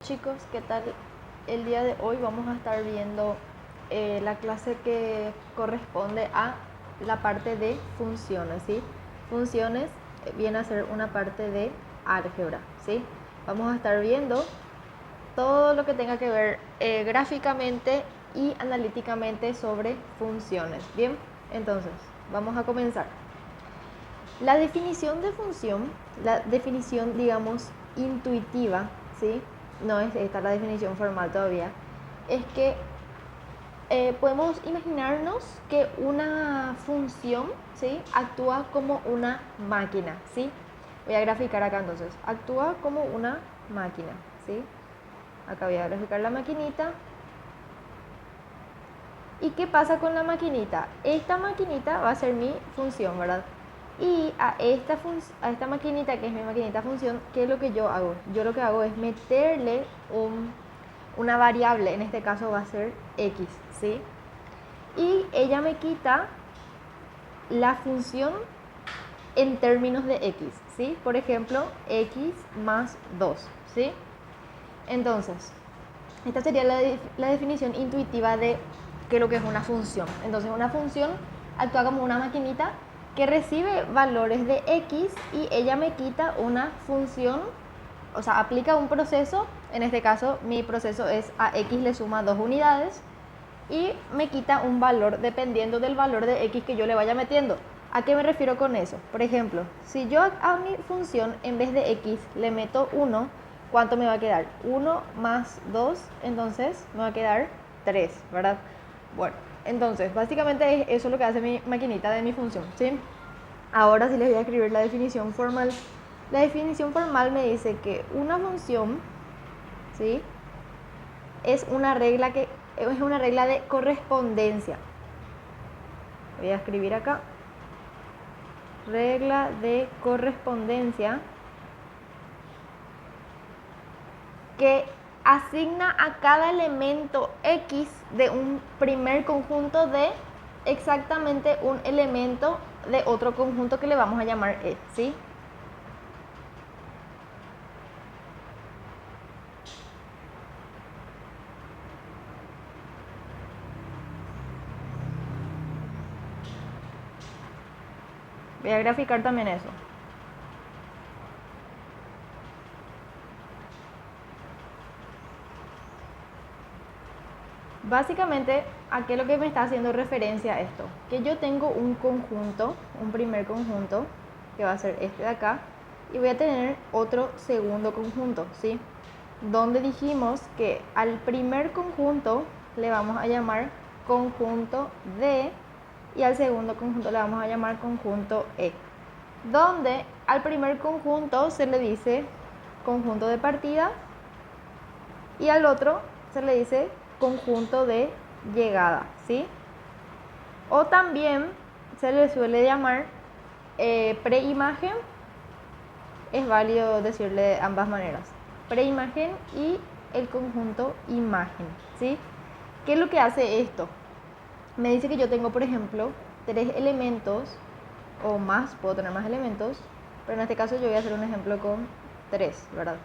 Chicos, ¿qué tal? El día de hoy vamos a estar viendo la clase que corresponde a la parte de funciones, ¿sí? Funciones viene a ser una parte de álgebra, ¿sí? Vamos a estar viendo todo lo que tenga que ver gráficamente y analíticamente sobre funciones, ¿bien? Entonces, vamos a comenzar. La definición de función, la definición, digamos, intuitiva, ¿sí? No es esta la definición formal todavía, es que podemos imaginarnos que una función, ¿sí? Actúa como una máquina, ¿sí? Voy a graficar acá entonces. Actúa como una máquina, ¿sí? Acá voy a graficar la maquinita. ¿Y qué pasa con la maquinita? Esta maquinita va a ser mi función, ¿verdad? Y a esta maquinita, que es mi maquinita función, ¿qué es lo que yo hago? Yo lo que hago es meterle una variable, en este caso va a ser x, ¿sí? Y ella me quita la función en términos de x, ¿sí? Por ejemplo, x más 2, ¿sí? Entonces, esta sería la definición intuitiva de qué es lo que es una función. Entonces, una función actúa como una maquinita que recibe valores de x y ella me quita una función, o sea, aplica un proceso. En este caso, mi proceso es a x le suma 2 unidades y me quita un valor dependiendo del valor de x que yo le vaya metiendo. ¿A qué me refiero con eso? Por ejemplo, si yo a mi función en vez de x le meto 1, ¿cuánto me va a quedar? 1 más 2, entonces me va a quedar 3, ¿verdad? Bueno, entonces básicamente eso es lo que hace mi maquinita de mi función, ¿sí? Ahora sí les voy a escribir la definición formal. La definición formal me dice que una función, ¿sí? Es una regla de correspondencia. Voy a escribir acá. Regla de correspondencia que asigna a cada elemento x de un primer conjunto de exactamente un elemento de otro conjunto que le vamos a llamar e, ¿sí? Voy a graficar también eso. Básicamente, ¿a qué es lo que me está haciendo referencia esto? Que yo tengo un conjunto, un primer conjunto, que va a ser este de acá, y voy a tener otro segundo conjunto, ¿sí? Donde dijimos que al primer conjunto le vamos a llamar conjunto D y al segundo conjunto le vamos a llamar conjunto E. Donde al primer conjunto se le dice conjunto de partida y al otro se le dice conjunto de llegada, ¿sí? O también se le suele llamar preimagen, es válido decirle de ambas maneras, preimagen y el conjunto imagen, ¿sí? ¿Qué es lo que hace esto? Me dice que yo tengo, por ejemplo, 3 elementos o más, puedo tener más elementos, pero en este caso yo voy a hacer un ejemplo con 3, ¿verdad?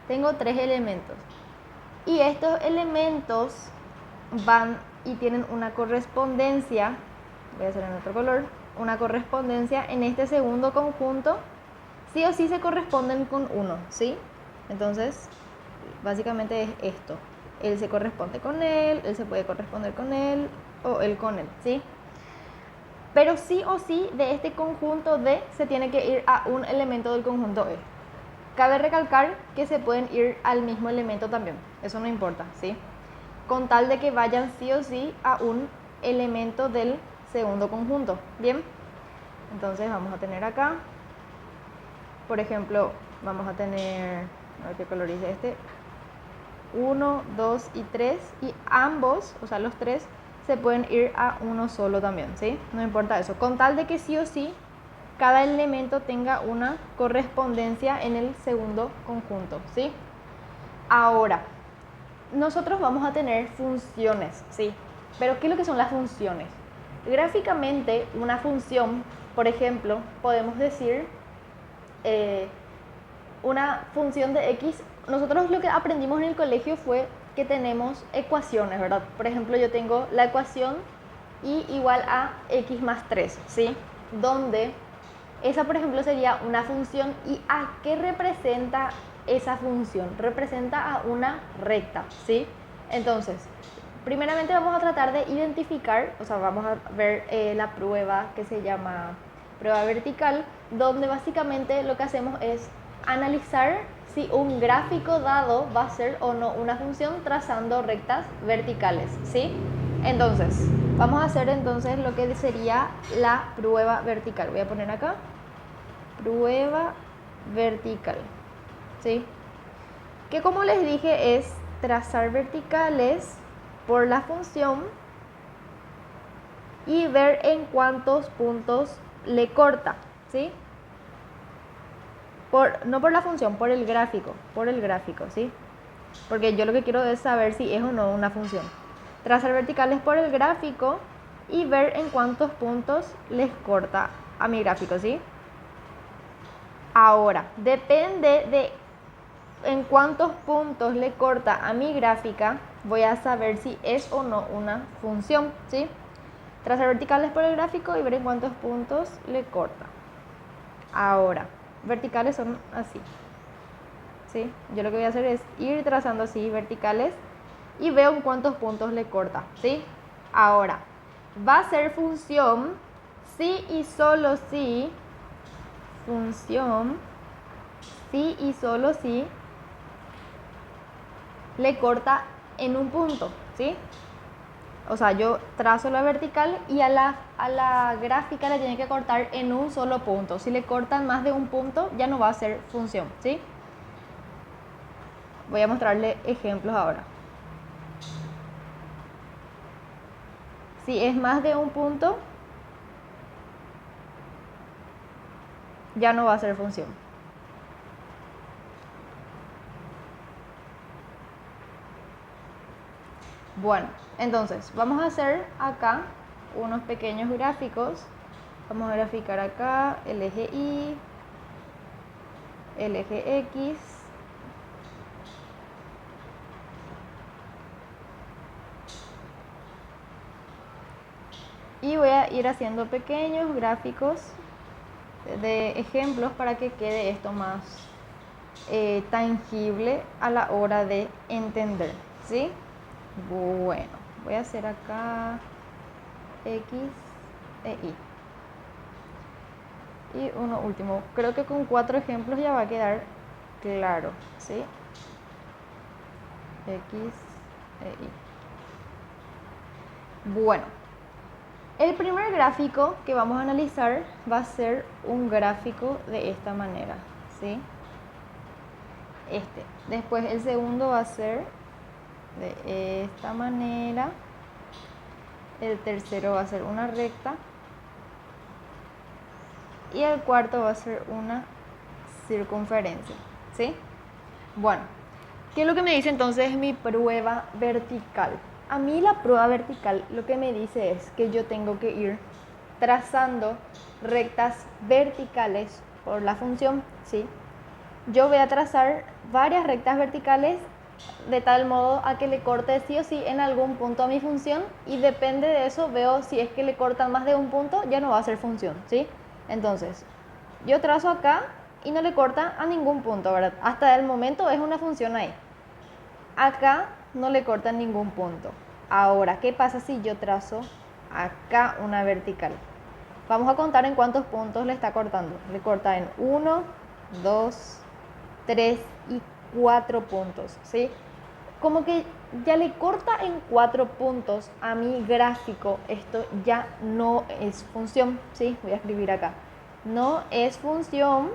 Tengo 3 elementos. Y estos elementos van y tienen una correspondencia, voy a hacer en otro color, una correspondencia en este segundo conjunto, sí o sí se corresponden con 1, ¿sí? Entonces, básicamente es esto. Él se corresponde con él se puede corresponder con él o él con él, ¿sí? Pero sí o sí de este conjunto D se tiene que ir a un elemento del conjunto E. Cabe recalcar que se pueden ir al mismo elemento también, eso no importa, ¿sí? Con tal de que vayan sí o sí a un elemento del segundo conjunto, ¿bien? Entonces vamos a tener acá, por ejemplo, vamos a tener, a ver qué color dice este, 1, 2 y 3, y ambos, o sea los tres, se pueden ir a uno solo también, ¿sí? No importa eso, con tal de que sí o sí cada elemento tenga una correspondencia en el segundo conjunto, ¿sí? Ahora, nosotros vamos a tener funciones, ¿sí? Pero ¿qué es lo que son las funciones? Gráficamente, una función, por ejemplo, podemos decir una función de x nosotros lo que aprendimos en el colegio fue que tenemos ecuaciones, ¿verdad? Por ejemplo, yo tengo la ecuación y igual a x más 3, ¿sí? Donde esa, por ejemplo, sería una función. ¿Y a qué representa esa función? Representa a una recta, ¿sí? Entonces, primeramente vamos a tratar de identificar, o sea, vamos a ver la prueba que se llama prueba vertical, donde básicamente lo que hacemos es analizar si un gráfico dado va a ser o no una función trazando rectas verticales, ¿sí? Entonces, vamos a hacer entonces lo que sería la prueba vertical. Voy a poner acá, prueba vertical, ¿sí? Que como les dije es trazar verticales por la función y ver en cuántos puntos le corta, ¿sí? No por la función, por el gráfico, ¿sí? Porque yo lo que quiero es saber si es o no una función. Trazar verticales por el gráfico y ver en cuántos puntos les corta a mi gráfico, ¿sí? Ahora, depende de en cuántos puntos le corta a mi gráfica, voy a saber si es o no una función, ¿sí? Trazar verticales por el gráfico y ver en cuántos puntos le corta. Ahora, verticales son así, ¿sí? Yo lo que voy a hacer es ir trazando así verticales y veo en cuántos puntos le corta, ¿sí? Ahora, va a ser función si y solo si, función si y solo si le corta en un punto, ¿sí? O sea, yo trazo la vertical y a la gráfica le tiene que cortar en un solo punto. Si le cortan más de un punto, ya no va a ser función, ¿sí? Voy a mostrarle ejemplos ahora. Si es más de un punto, ya no va a ser función. Bueno, entonces vamos a hacer acá unos pequeños gráficos. Vamos a graficar acá el eje Y, el eje X, y voy a ir haciendo pequeños gráficos de ejemplos para que quede esto más tangible a la hora de entender, ¿sí? Bueno, voy a hacer acá X e Y. Y uno último, creo que con 4 ejemplos ya va a quedar claro, ¿sí? X e Y. Bueno, el primer gráfico que vamos a analizar va a ser un gráfico de esta manera, ¿sí? Después el segundo va a ser de esta manera. El tercero va a ser una recta. Y el cuarto va a ser una circunferencia, ¿sí? Bueno, ¿qué es lo que me dice entonces mi prueba vertical? A mí la prueba vertical lo que me dice es que yo tengo que ir trazando rectas verticales por la función, ¿sí? Yo voy a trazar varias rectas verticales de tal modo a que le corte sí o sí en algún punto a mi función, y depende de eso veo si es que le cortan más de un punto, ya no va a ser función, ¿sí? Entonces, yo trazo acá y no le corta a ningún punto, ¿verdad? Hasta el momento es una función ahí. Acá no le corta en ningún punto. Ahora, ¿qué pasa si yo trazo acá una vertical? Vamos a contar en cuántos puntos le está cortando. Le corta en 1, 2, 3 y 4 puntos, ¿sí? Como que ya le corta en 4 puntos a mi gráfico. Esto ya no es función, ¿sí? Voy a escribir acá. No es función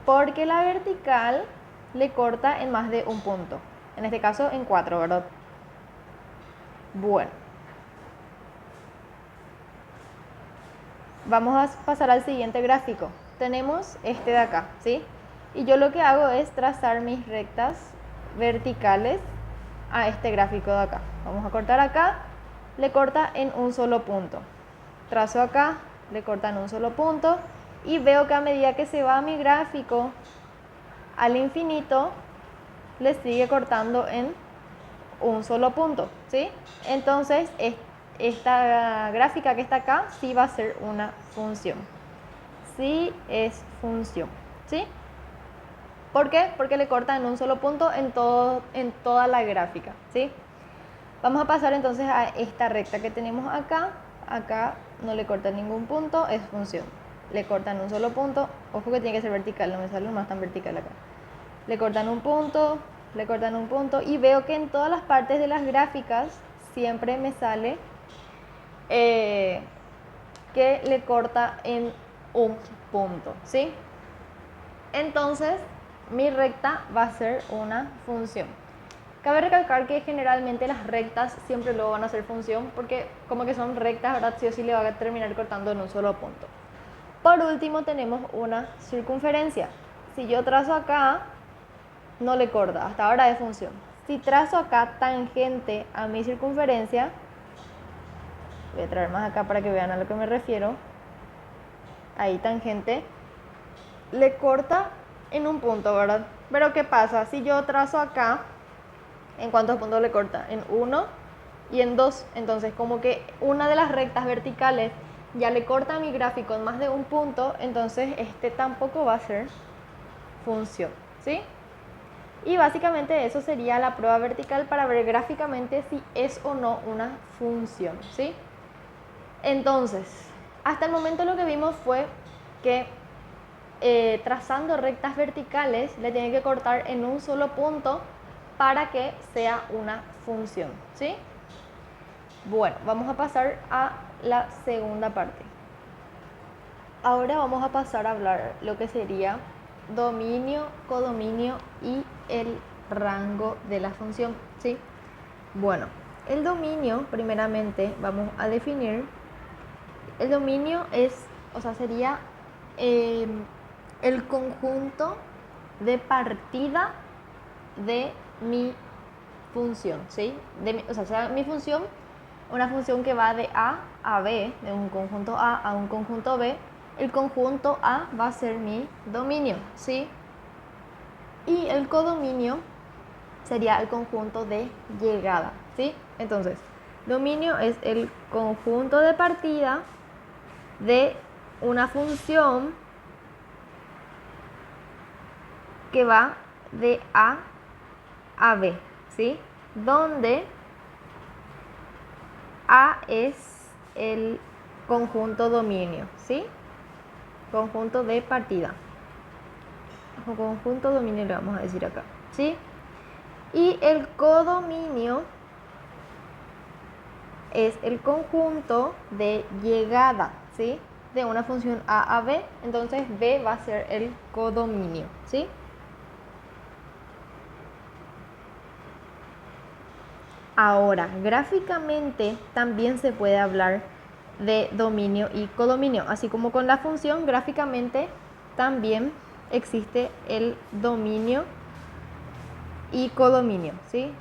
porque la vertical le corta en más de un punto. En este caso en 4, ¿verdad? Bueno. Vamos a pasar al siguiente gráfico. Tenemos este de acá, ¿sí? Y yo lo que hago es trazar mis rectas verticales a este gráfico de acá. Vamos a cortar acá, le corta en un solo punto. Trazo acá, le corta en un solo punto. Y veo que a medida que se va mi gráfico al infinito, le sigue cortando en un solo punto, ¿sí? Entonces, esta gráfica que está acá sí va a ser una función. Sí es función, ¿sí? ¿Por qué? Porque le corta en un solo punto en toda la gráfica, ¿sí? Vamos a pasar entonces a esta recta que tenemos acá. Acá no le corta ningún punto, es función. Le cortan un solo punto, ojo que tiene que ser vertical, no me sale más tan vertical acá. Le cortan un punto y veo que en todas las partes de las gráficas siempre me sale que le corta en un punto, ¿sí? Entonces mi recta va a ser una función. Cabe recalcar que generalmente las rectas siempre luego van a ser función porque como que son rectas, ¿verdad? Sí o sí le va a terminar cortando en un solo punto. Por último tenemos una circunferencia. Si yo trazo acá, no le corta, hasta ahora es función. Si trazo acá tangente a mi circunferencia, voy a traer más acá para que vean a lo que me refiero. Ahí tangente, le corta en un punto, ¿verdad? Pero ¿qué pasa? Si yo trazo acá, ¿en cuántos puntos le corta? En 1 y en 2. Entonces, como que una de las rectas verticales ya le corta a mi gráfico en más de un punto, entonces este tampoco va a ser función, ¿sí? Y básicamente eso sería la prueba vertical para ver gráficamente si es o no una función, ¿sí? Entonces, hasta el momento lo que vimos fue que trazando rectas verticales le tiene que cortar en un solo punto para que sea una función, ¿sí? Bueno, vamos a pasar a la segunda parte. Ahora vamos a pasar a hablar lo que sería dominio, codominio y el rango de la función, ¿sí? Bueno, el dominio, primeramente, vamos a definir. El dominio es, o sea, sería el conjunto de partida de mi función, ¿sí? O sea, mi función, una función que va de A a B, de un conjunto A un conjunto B, el conjunto A va a ser mi dominio, ¿sí? Y el codominio sería el conjunto de llegada, ¿sí? Entonces, dominio es el conjunto de partida de una función que va de A a B, ¿sí? Donde A es el conjunto dominio, ¿sí? Conjunto de partida. O conjunto dominio le vamos a decir acá, ¿sí? Y el codominio es el conjunto de llegada, ¿sí? De una función A a B, entonces B va a ser el codominio, ¿sí? Ahora, gráficamente también se puede hablar de dominio y codominio, así como con la función, gráficamente también existe el dominio y codominio, ¿sí?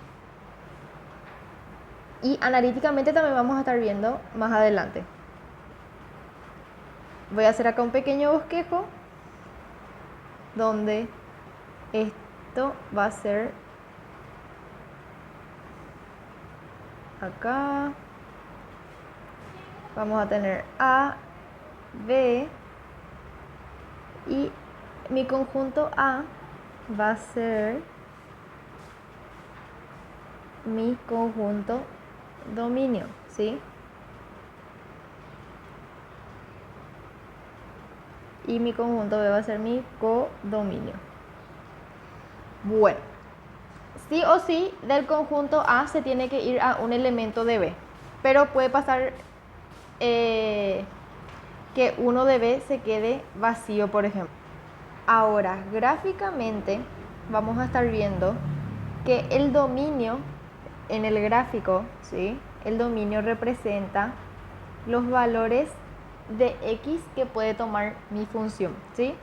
Y analíticamente también vamos a estar viendo más adelante. Voy a hacer acá un pequeño bosquejo donde esto va a ser acá. Vamos a tener A, B y mi conjunto A va a ser mi conjunto dominio, ¿sí? Y mi conjunto B va a ser mi codominio. Bueno, sí o sí del conjunto A se tiene que ir a un elemento de B, pero puede pasar que uno de B se quede vacío, por ejemplo. Ahora, gráficamente vamos a estar viendo que el dominio en el gráfico, ¿sí? El dominio representa los valores de X que puede tomar mi función, ¿sí?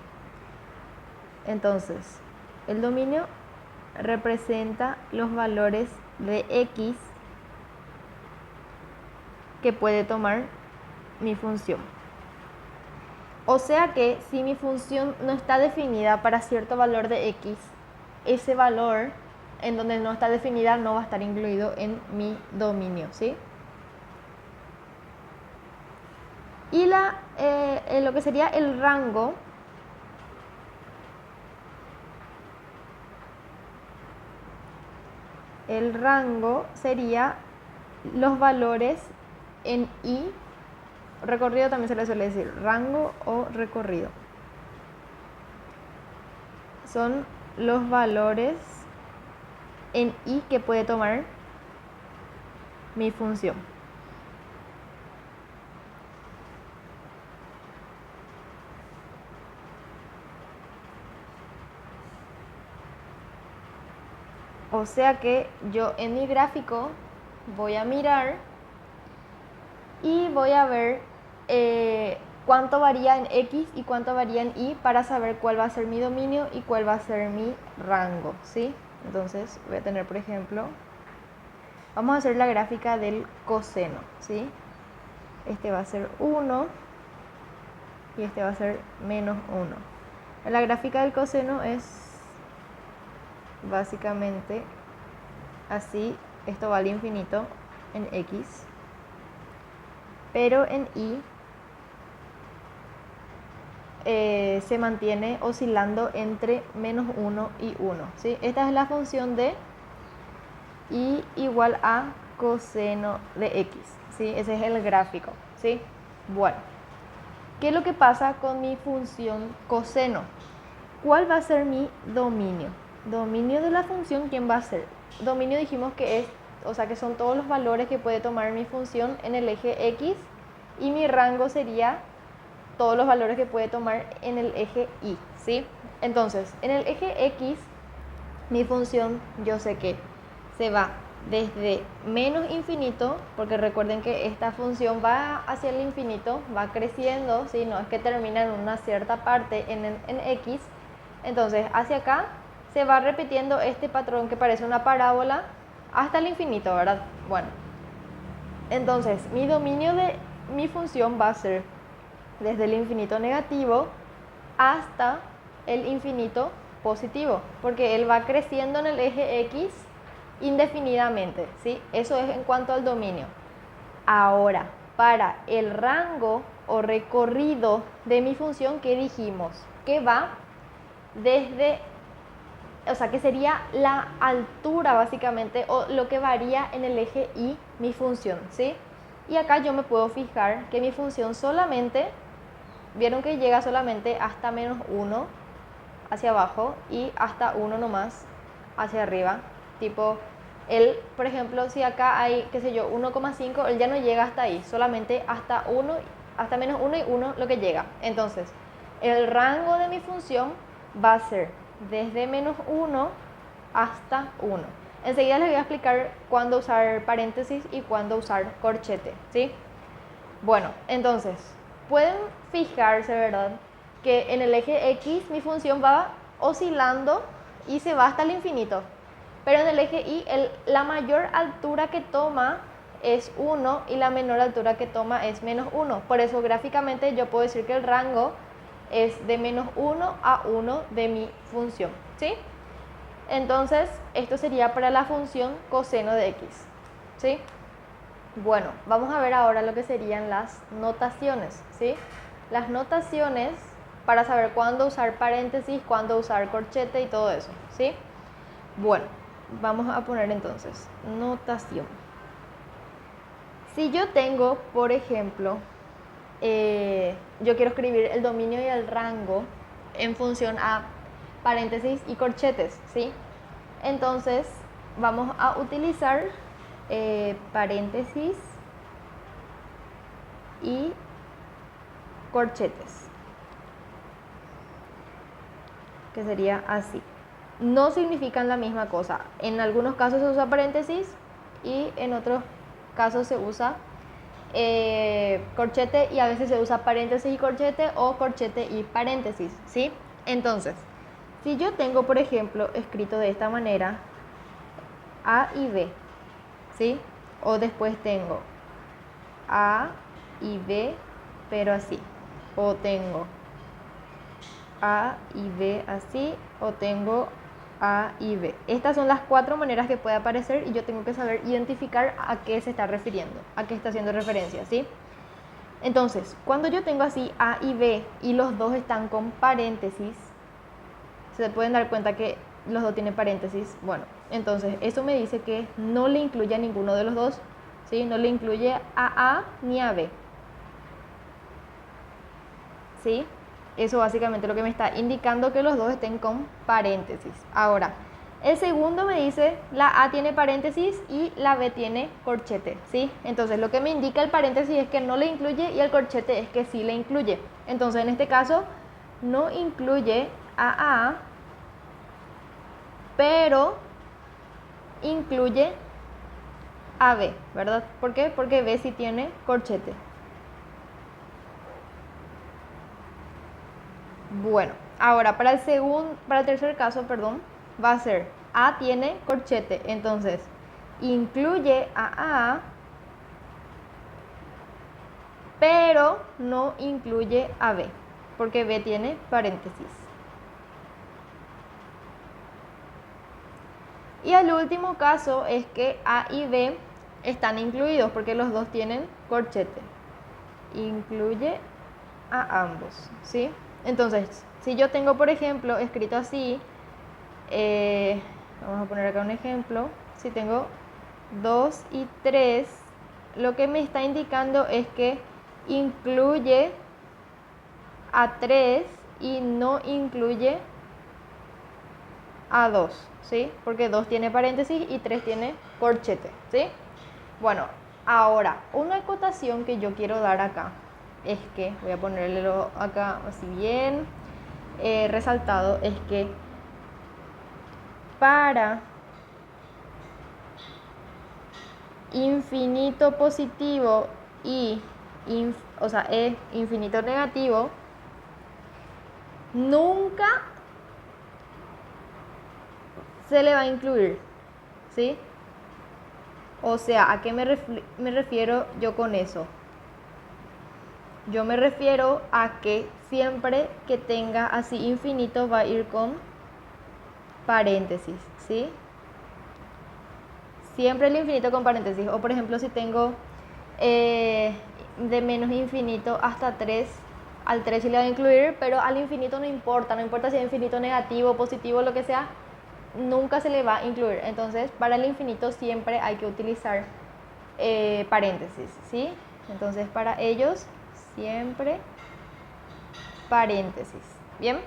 Entonces, el dominio representa los valores de X que puede tomar mi función. O sea que si mi función no está definida para cierto valor de X, ese valor en donde no está definida no va a estar incluido en mi dominio, ¿sí? Y lo que sería el rango, sería los valores en i, recorrido también se le suele decir rango o recorrido. Son los valores en i que puede tomar mi función. O sea que yo en mi gráfico voy a mirar y voy a ver cuánto varía en x y cuánto varía en y para saber cuál va a ser mi dominio y cuál va a ser mi rango, ¿sí? Entonces voy a tener, por ejemplo, vamos a hacer la gráfica del coseno, ¿sí? Este va a ser 1 y este va a ser menos 1. La gráfica del coseno es básicamente así, esto va al infinito en x, pero en y se mantiene oscilando entre menos 1 y 1, ¿sí? Esta es la función de y igual a coseno de x, ¿sí? Ese es el gráfico, ¿sí? Bueno, ¿qué es lo que pasa con mi función coseno? ¿Cuál va a ser mi dominio? Dominio de la función, ¿quién va a ser? Dominio dijimos que es, o sea, que son todos los valores que puede tomar mi función en el eje x, y mi rango sería todos los valores que puede tomar en el eje y, ¿sí? Entonces, en el eje x, mi función, yo sé que se va desde menos infinito, porque recuerden que esta función va hacia el infinito, va creciendo, ¿sí? No es que termina en una cierta parte en x. Entonces, hacia acá se va repitiendo este patrón que parece una parábola hasta el infinito, ¿verdad? Bueno, entonces mi dominio de mi función va a ser desde el infinito negativo hasta el infinito positivo, porque él va creciendo en el eje x indefinidamente, ¿sí? Eso es en cuanto al dominio. Ahora, para el rango o recorrido de mi función, ¿qué dijimos? Que va desde, o sea, que sería la altura básicamente, o lo que varía en el eje y mi función, ¿sí? Y acá yo me puedo fijar que mi función solamente, vieron que llega solamente hasta menos 1 hacia abajo y hasta 1 nomás hacia arriba. Tipo, él, por ejemplo, si acá hay, qué sé yo, 1,5, él ya no llega hasta ahí, solamente hasta 1, hasta menos 1 y 1 lo que llega. Entonces, el rango de mi función va a ser desde menos 1 hasta 1. Enseguida les voy a explicar cuándo usar paréntesis y cuándo usar corchete, ¿sí? Bueno, entonces, pueden fijarse, ¿verdad?, que en el eje X mi función va oscilando y se va hasta el infinito. Pero en el eje Y la mayor altura que toma es 1 y la menor altura que toma es menos 1. Por eso gráficamente yo puedo decir que el rango es de menos 1 a 1 de mi función, ¿sí? Entonces, esto sería para la función coseno de x, ¿sí? Bueno, vamos a ver ahora lo que serían las notaciones, ¿sí? Las notaciones para saber cuándo usar paréntesis, cuándo usar corchete y todo eso, ¿sí? Bueno, vamos a poner entonces notación. Si yo tengo, por ejemplo, yo quiero escribir el dominio y el rango en función a paréntesis y corchetes, ¿sí? Entonces vamos a utilizar paréntesis y corchetes, que sería así. No significan la misma cosa. En algunos casos se usa paréntesis y en otros casos se usa corchete, y a veces se usa paréntesis y corchete o corchete y paréntesis, ¿sí? Entonces, si yo tengo, por ejemplo, escrito de esta manera A y B, ¿sí? O después tengo A y B, pero así. O tengo A y B así, o tengo A y B. Estas son las 4 maneras que puede aparecer y yo tengo que saber identificar a qué se está refiriendo, a qué está haciendo referencia, ¿sí? Entonces, cuando yo tengo así A y B y los dos están con paréntesis, se pueden dar cuenta que los dos tienen paréntesis. Bueno, entonces eso me dice que no le incluye a ninguno de los dos, ¿sí? No le incluye a A ni a B, ¿sí? Eso básicamente lo que me está indicando que los dos estén con paréntesis. Ahora, el segundo me dice la A tiene paréntesis y la B tiene corchete, ¿sí? Entonces lo que me indica el paréntesis es que no le incluye y el corchete es que sí le incluye. Entonces en este caso no incluye a A, pero incluye a B, ¿verdad? ¿Por qué? Porque B sí tiene corchete. Bueno, ahora para el tercer caso, perdón, va a ser A tiene corchete, entonces incluye a A, pero no incluye a B, porque B tiene paréntesis. Y el último caso es que A y B están incluidos porque los dos tienen corchete. Incluye a ambos, ¿sí? Entonces, si yo tengo, por ejemplo, escrito así, vamos a poner acá un ejemplo, si tengo 2 y 3, lo que me está indicando es que incluye a 3 y no incluye a 2, ¿sí? Porque 2 tiene paréntesis y 3 tiene corchete, ¿sí? Bueno, ahora, una acotación que yo quiero dar acá es que, voy a ponerlo acá así bien resaltado, es que para infinito positivo y infinito negativo, nunca se le va a incluir, ¿sí? O sea, ¿a qué me refiero yo con eso? Yo me refiero a que siempre que tenga así infinito va a ir con paréntesis, ¿sí? Siempre el infinito con paréntesis. O por ejemplo, si tengo de menos infinito hasta 3, al 3 sí le va a incluir, pero al infinito no importa si es infinito negativo, positivo, lo que sea, nunca se le va a incluir. Entonces, para el infinito siempre hay que utilizar paréntesis, ¿sí? Entonces, para ellos siempre paréntesis. ¿Bien?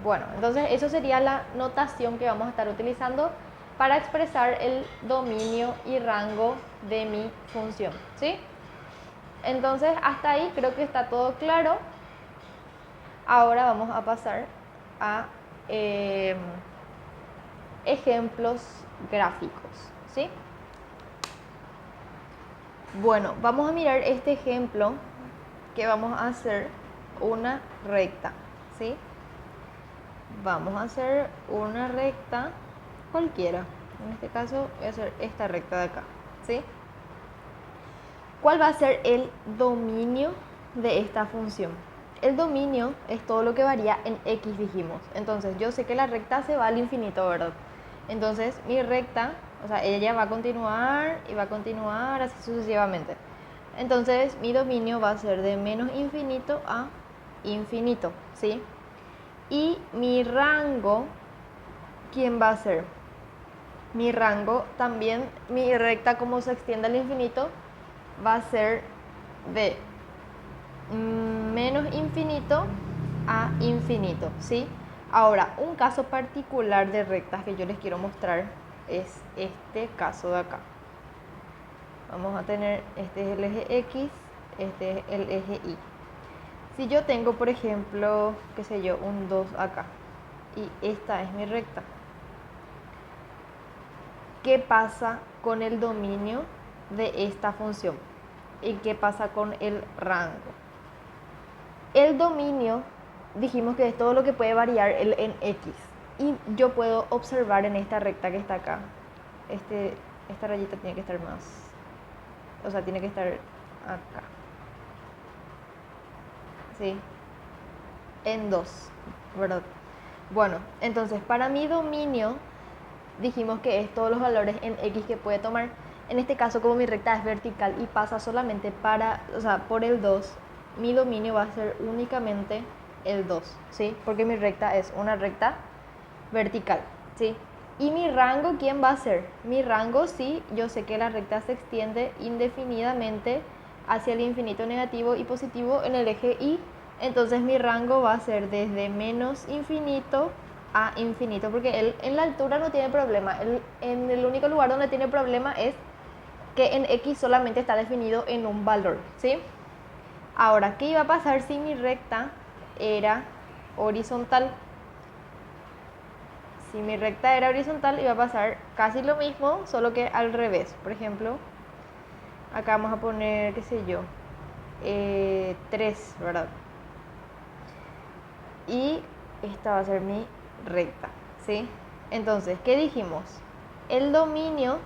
Bueno, entonces eso sería la notación que vamos a estar utilizando para expresar el dominio y rango de mi función, ¿sí? Entonces, hasta ahí creo que está todo claro. Ahora vamos a pasar a ejemplos gráficos, ¿sí? Bueno, vamos a mirar este ejemplo que vamos a hacer una recta, ¿sí? Vamos a hacer una recta cualquiera. En este caso voy a hacer esta recta de acá, ¿sí? ¿Cuál va a ser el dominio de esta función? El dominio es todo lo que varía en x, dijimos. Entonces yo sé que la recta se va al infinito, ¿verdad? Entonces mi recta, o sea, ella va a continuar y va a continuar así sucesivamente. Entonces mi dominio va a ser de menos infinito a infinito, ¿sí? Y mi rango, ¿quién va a ser? Mi rango también, mi recta como se extiende al infinito, va a ser de menos infinito a infinito, ¿sí? Ahora, un caso particular de rectas que yo les quiero mostrar es este caso de acá. Vamos a tener, este es el eje X, este es el eje Y. Si yo tengo, por ejemplo, qué sé yo, un 2 acá, y esta es mi recta, ¿qué pasa con el dominio de esta función? ¿Y qué pasa con el rango? El dominio, dijimos que es todo lo que puede variar en X. Y yo puedo observar en esta recta que está acá, esta rayita tiene que estar más, o sea, tiene que estar acá. ¿Sí? En 2, ¿verdad? Bueno, entonces para mi dominio dijimos que es todos los valores en X que puede tomar. En este caso, como mi recta es vertical y pasa solamente por el 2, mi dominio va a ser únicamente el 2, ¿sí? Porque mi recta es una recta vertical, ¿sí? ¿Y mi rango quién va a ser? Mi rango, sí, yo sé que la recta se extiende indefinidamente hacia el infinito negativo y positivo en el eje Y, entonces mi rango va a ser desde menos infinito a infinito, porque él en la altura no tiene problema, en el único lugar donde tiene problema es que en X solamente está definido en un valor, ¿sí? Ahora, ¿qué iba a pasar si mi recta era horizontal? Si mi recta era horizontal iba a pasar casi lo mismo, solo que al revés. Por ejemplo, acá vamos a poner, qué sé yo, 3, ¿verdad? Y esta va a ser mi recta, ¿sí? Entonces, ¿qué dijimos? El dominio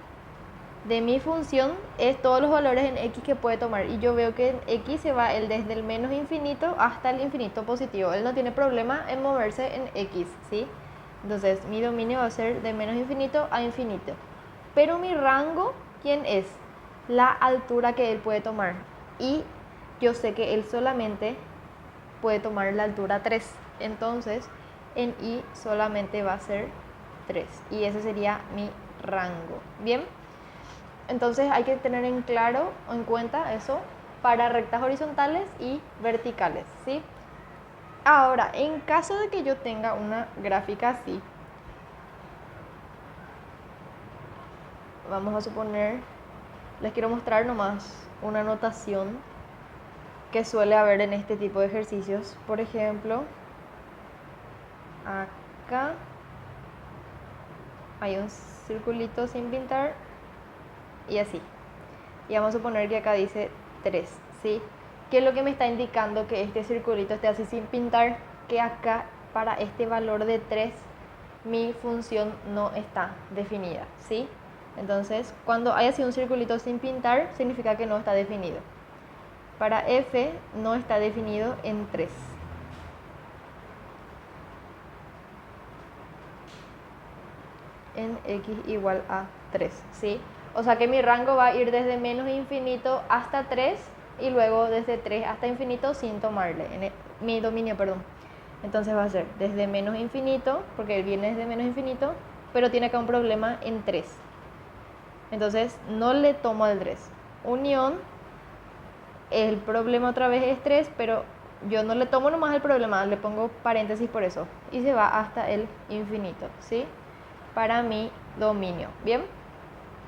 de mi función es todos los valores en X que puede tomar. Y yo veo que en X se va desde el menos infinito hasta el infinito positivo. Él no tiene problema en moverse en X, ¿sí? Entonces, mi dominio va a ser de menos infinito a infinito. Pero mi rango, ¿quién es? La altura que él puede tomar. Y yo sé que él solamente puede tomar la altura 3. Entonces, en Y solamente va a ser 3. Y ese sería mi rango. ¿Bien? Entonces hay que tener en cuenta eso para rectas horizontales y verticales, ¿sí? Ahora, en caso de que yo tenga una gráfica así, vamos a suponer, les quiero mostrar nomás una notación que suele haber en este tipo de ejercicios. Por ejemplo, acá hay un circulito sin pintar y así. Y vamos a suponer que acá dice 3, ¿sí? ¿Qué es lo que me está indicando que este circulito esté así sin pintar? Que acá para este valor de 3 mi función no está definida, ¿sí? Entonces, cuando hay así un circulito sin pintar, significa que no está definido. Para f no está definido en 3. En x igual a 3, ¿sí? O sea que mi rango va a ir desde menos infinito hasta 3 y luego desde 3 hasta infinito sin tomarle, mi dominio, perdón. Entonces va a ser desde menos infinito, porque él viene desde menos infinito, pero tiene acá un problema en 3. Entonces no le tomo al 3. Unión, el problema otra vez es 3, pero yo no le tomo nomás el problema, le pongo paréntesis por eso. Y se va hasta el infinito, ¿sí? Para mi dominio, ¿bien?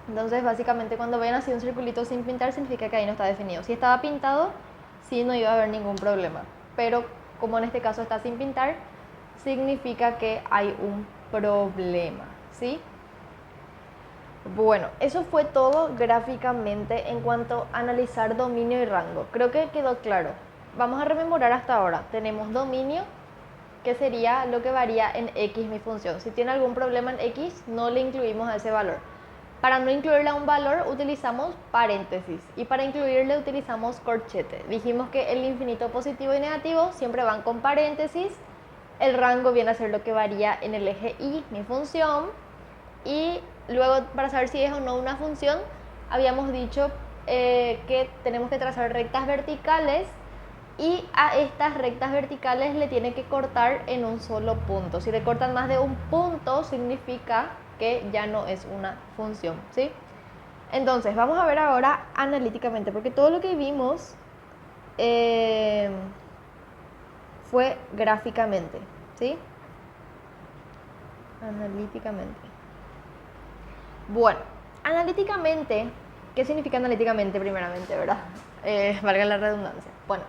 Entonces básicamente cuando ven así un circulito sin pintar significa que ahí no está definido. Si estaba pintado, sí no iba a haber ningún problema. Pero como en este caso está sin pintar, significa que hay un problema, ¿sí? Bueno, eso fue todo gráficamente en cuanto a analizar dominio y rango. Creo que quedó claro. Vamos a rememorar hasta ahora. Tenemos dominio, que sería lo que varía en X mi función. Si tiene algún problema en X, no le incluimos a ese valor. Para no incluirle a un valor utilizamos paréntesis y para incluirle utilizamos corchete. Dijimos que el infinito positivo y negativo siempre van con paréntesis. El rango viene a ser lo que varía en el eje Y, mi función. Y luego para saber si es o no una función, habíamos dicho que tenemos que trazar rectas verticales y a estas rectas verticales le tiene que cortar en un solo punto. Si le cortan más de un punto significa que ya no es una función, ¿sí? Entonces, vamos a ver ahora analíticamente, porque todo lo que vimos fue gráficamente, ¿sí? Analíticamente. Bueno, analíticamente, ¿qué significa analíticamente primeramente, verdad? Valga la redundancia. Bueno,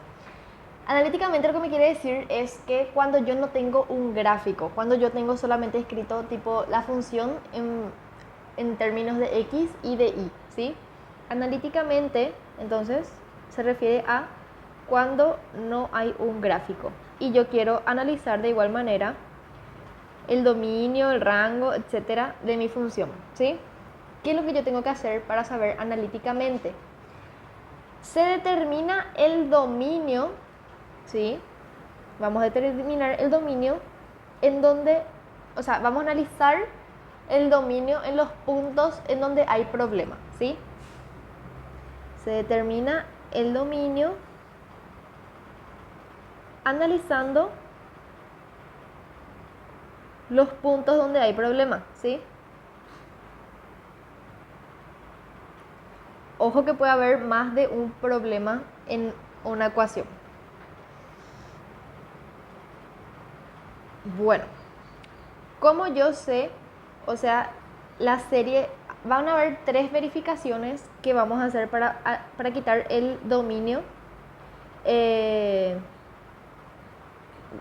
analíticamente lo que me quiere decir es que cuando yo no tengo un gráfico, cuando yo tengo solamente escrito tipo la función en términos de x y de y, ¿sí? Analíticamente, entonces, se refiere a cuando no hay un gráfico y yo quiero analizar de igual manera el dominio, el rango, etcétera, de mi función, ¿sí? ¿Qué es lo que yo tengo que hacer para saber analíticamente? Se determina el dominio, ¿sí? Vamos a determinar el dominio en donde, o sea, vamos a analizar el dominio en los puntos en donde hay problema, ¿sí? Se determina el dominio analizando los puntos donde hay problema, ¿sí? Ojo que puede haber más de un problema en una ecuación. Bueno, como yo sé, o sea, la serie, van a haber 3 verificaciones que vamos a hacer para quitar el dominio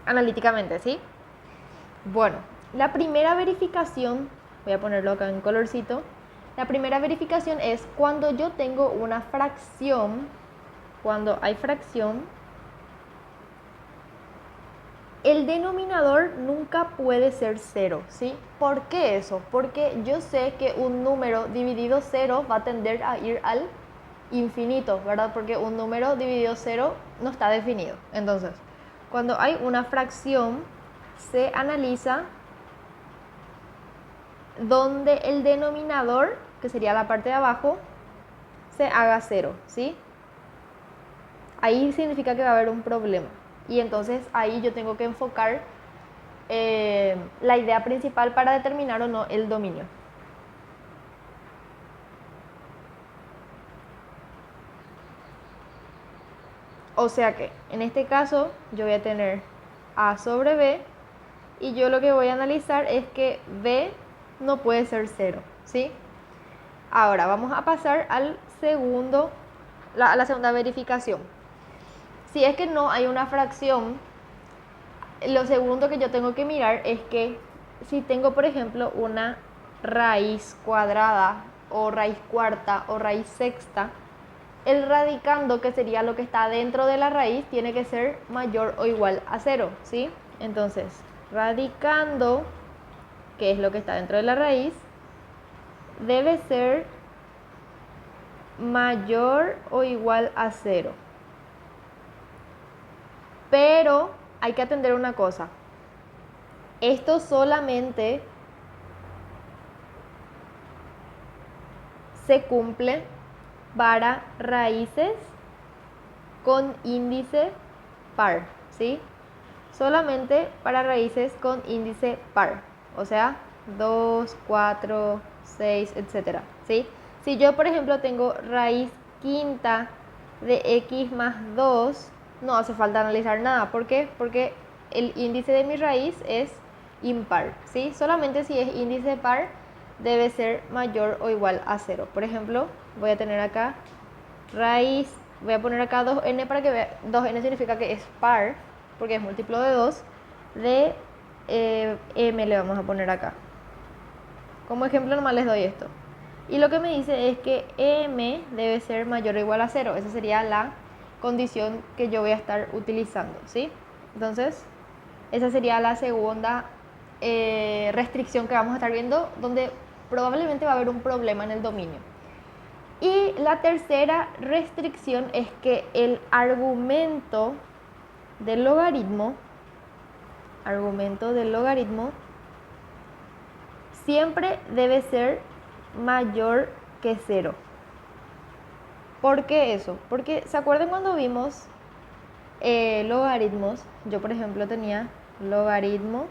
analíticamente, ¿sí? Bueno, la primera verificación, voy a ponerlo acá en colorcito, la primera verificación es cuando yo tengo una fracción, cuando hay fracción, el denominador nunca puede ser 0, ¿sí? ¿Por qué eso? Porque yo sé que un número dividido 0 va a tender a ir al infinito, ¿verdad? Porque un número dividido 0 no está definido. Entonces, cuando hay una fracción, se analiza donde el denominador, que sería la parte de abajo, se haga 0, ¿sí? Ahí significa que va a haber un problema. Y entonces ahí yo tengo que enfocar la idea principal para determinar o no el dominio. O sea que en este caso yo voy a tener A sobre B y yo lo que voy a analizar es que B no puede ser 0, ¿sí? Ahora vamos a pasar al a la segunda verificación. Si es que no hay una fracción, lo segundo que yo tengo que mirar es que si tengo, por ejemplo, una raíz cuadrada o raíz cuarta o raíz sexta, el radicando, que sería lo que está dentro de la raíz, tiene que ser mayor o igual a 0, ¿sí? Entonces, radicando, que es lo que está dentro de la raíz, debe ser mayor o igual a 0. Pero hay que atender una cosa. Esto solamente se cumple para raíces con índice par, ¿sí? Solamente para raíces con índice par, o sea, 2, 4, 6, etcétera, ¿sí? Si yo, por ejemplo, tengo raíz quinta de x más 2, no hace falta analizar nada. ¿Por qué? Porque el índice de mi raíz es impar, ¿sí? Solamente si es índice par debe ser mayor o igual a 0. Por ejemplo, voy a tener acá raíz, voy a poner acá 2n para que vea, 2n significa que es par, porque es múltiplo de 2, de m le vamos a poner acá. Como ejemplo nomás les doy esto. Y lo que me dice es que m debe ser mayor o igual a 0. Esa sería la condición que yo voy a estar utilizando, ¿sí? Entonces, esa sería la segunda restricción que vamos a estar viendo, donde probablemente va a haber un problema en el dominio. Y la tercera restricción es que el argumento del logaritmo siempre debe ser mayor que 0. ¿Por qué eso? Porque ¿se acuerdan cuando vimos logaritmos? Yo, por ejemplo, tenía logaritmo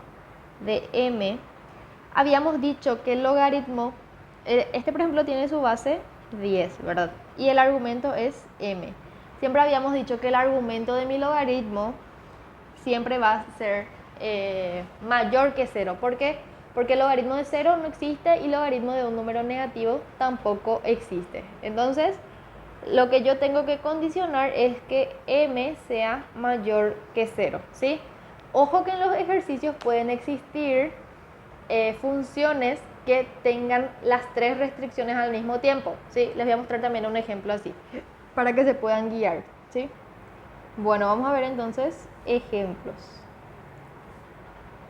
de m. Habíamos dicho que el logaritmo, este por ejemplo tiene su base 10, ¿verdad? Y el argumento es m. Siempre habíamos dicho que el argumento de mi logaritmo siempre va a ser mayor que 0. ¿Por qué? Porque el logaritmo de 0 no existe y el logaritmo de un número negativo tampoco existe. Entonces, lo que yo tengo que condicionar es que m sea mayor que 0, ¿sí? Ojo que en los ejercicios pueden existir funciones que tengan las 3 restricciones al mismo tiempo, ¿sí? Les voy a mostrar también un ejemplo así, para que se puedan guiar, ¿sí? Bueno, vamos a ver entonces ejemplos.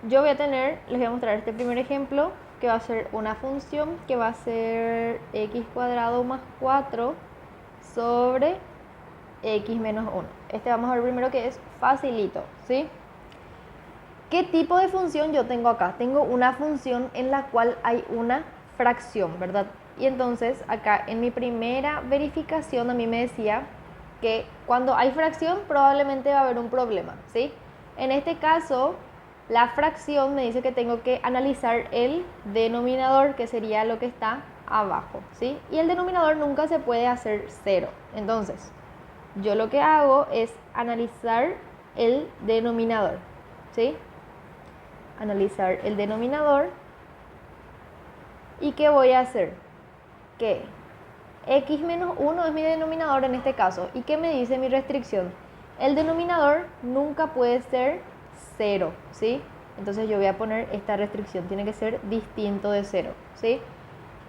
Yo voy a tener, les voy a mostrar este primer ejemplo, que va a ser una función que va a ser x cuadrado más 4 sobre x menos 1. Este vamos a ver primero que es facilito, ¿sí? ¿Qué tipo de función yo tengo acá? Tengo una función en la cual hay una fracción, ¿verdad? Y entonces acá en mi primera verificación a mí me decía que cuando hay fracción probablemente va a haber un problema, ¿sí? En este caso, la fracción me dice que tengo que analizar el denominador, que sería lo que está abajo, ¿sí? Y el denominador nunca se puede hacer cero. Entonces, yo lo que hago es analizar el denominador, ¿sí? Analizar el denominador. ¿Y qué voy a hacer? Que x menos 1 es mi denominador en este caso. ¿Y qué me dice mi restricción? El denominador nunca puede ser 0, ¿sí? Entonces yo voy a poner esta restricción, tiene que ser distinto de 0, ¿sí?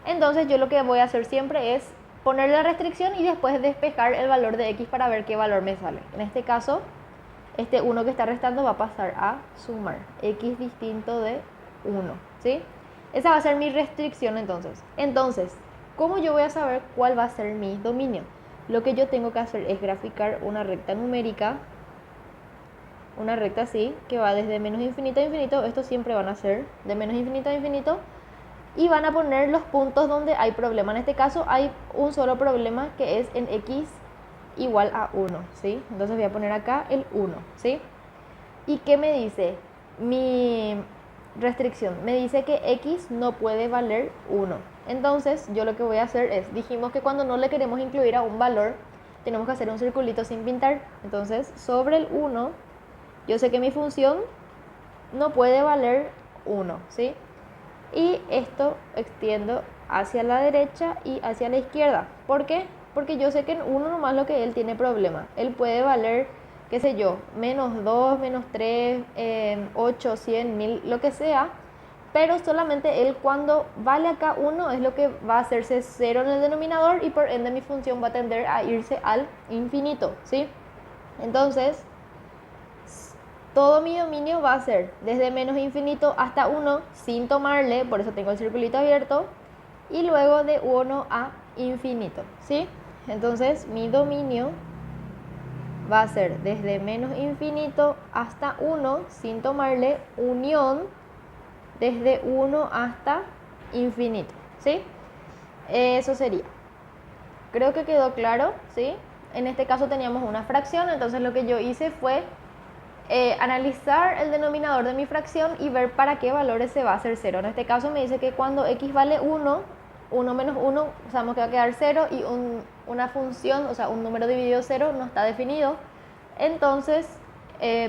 Entonces yo lo que voy a hacer siempre es poner la restricción y después despejar el valor de x para ver qué valor me sale. En este caso, este 1 que está restando va a pasar a sumar x distinto de 1, ¿sí? Esa va a ser mi restricción entonces. Entonces, ¿cómo yo voy a saber cuál va a ser mi dominio? Lo que yo tengo que hacer es graficar una recta numérica, una recta así, que va desde menos infinito a infinito. Estos siempre van a ser de menos infinito a infinito. Y van a poner los puntos donde hay problema. En este caso hay un solo problema que es en x igual a 1, ¿sí? Entonces voy a poner acá el 1, ¿sí? ¿Y qué me dice mi restricción? Me dice que x no puede valer 1. Entonces yo lo que voy a hacer es, dijimos que cuando no le queremos incluir a un valor, tenemos que hacer un circulito sin pintar. Entonces sobre el 1, yo sé que mi función no puede valer 1, ¿sí? Y esto extiendo hacia la derecha y hacia la izquierda. ¿Por qué? Porque yo sé que en 1 nomás lo que él tiene problema. Él puede valer, qué sé yo, menos 2, menos 3, 8, 100, 1000, lo que sea. Pero solamente él cuando vale acá 1 es lo que va a hacerse 0 en el denominador y por ende mi función va a tender a irse al infinito, ¿sí? Entonces, todo mi dominio va a ser desde menos infinito hasta 1 sin tomarle, por eso tengo el circulito abierto, y luego de 1 a infinito, ¿sí? Entonces mi dominio va a ser desde menos infinito hasta 1 sin tomarle, unión desde 1 hasta infinito, ¿sí? Eso sería. Creo que quedó claro, ¿sí? En este caso teníamos una fracción, entonces lo que yo hice fue analizar el denominador de mi fracción y ver para qué valores se va a hacer 0. En este caso me dice que cuando x vale 1, 1 menos 1, sabemos que va a quedar 0 y una función, o sea, un número dividido 0 no está definido. Entonces,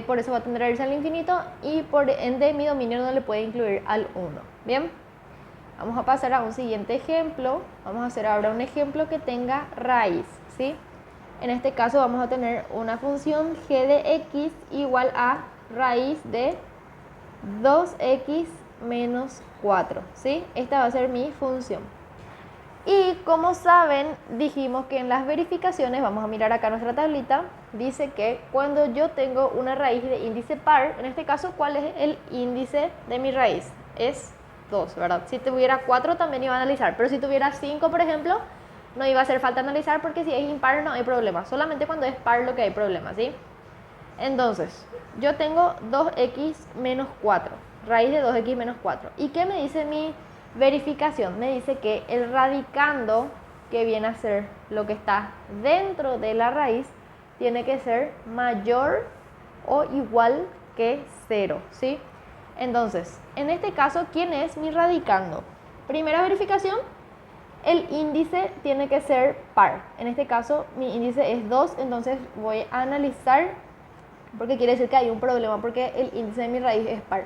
por eso va a tender a irse al infinito y por ende mi dominio no le puede incluir al 1. Bien, vamos a pasar a un siguiente ejemplo. Vamos a hacer ahora un ejemplo que tenga raíz, ¿sí? En este caso vamos a tener una función g de x igual a raíz de 2x menos 4, ¿sí? Esta va a ser mi función. Y como saben, dijimos que en las verificaciones, vamos a mirar acá nuestra tablita, dice que cuando yo tengo una raíz de índice par, en este caso, ¿cuál es el índice de mi raíz? Es 2, ¿verdad? Si tuviera 4 también iba a analizar, pero si tuviera 5, por ejemplo, no iba a hacer falta analizar porque si es impar no hay problema, solamente cuando es par lo que hay problema, ¿sí? Entonces, yo tengo 2x menos 4, raíz de 2x menos 4. ¿Y qué me dice mi verificación? Me dice que el radicando, que viene a ser lo que está dentro de la raíz, tiene que ser mayor o igual que 0, ¿sí? Entonces, en este caso, ¿quién es mi radicando? Primera verificación, el índice tiene que ser par. En este caso, mi índice es 2, entonces voy a analizar, porque quiere decir que hay un problema, porque el índice de mi raíz es par.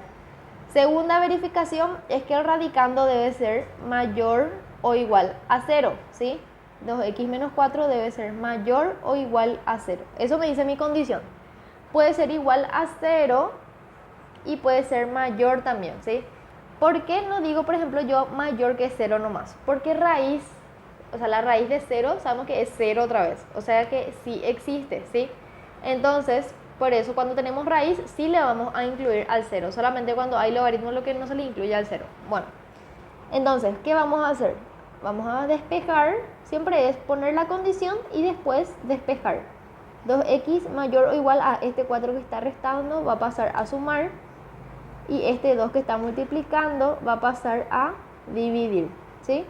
Segunda verificación es que el radicando debe ser mayor o igual a 0, ¿sí? 2x menos 4 debe ser mayor o igual a 0. Eso me dice mi condición. Puede ser igual a 0 y puede ser mayor también, ¿sí? ¿Por qué no digo, por ejemplo, yo mayor que 0 nomás? Porque raíz, o sea, la raíz de 0, sabemos que es 0 otra vez. O sea que sí existe, ¿sí? Entonces, por eso cuando tenemos raíz, sí le vamos a incluir al 0. Solamente cuando hay logaritmo lo que no se le incluye al 0. Bueno, entonces, ¿qué vamos a hacer? Vamos a despejar, siempre es poner la condición y después despejar. 2x mayor o igual a este 4 que está restando va a pasar a sumar. y este 2 que está multiplicando va a pasar a dividir, ¿sí?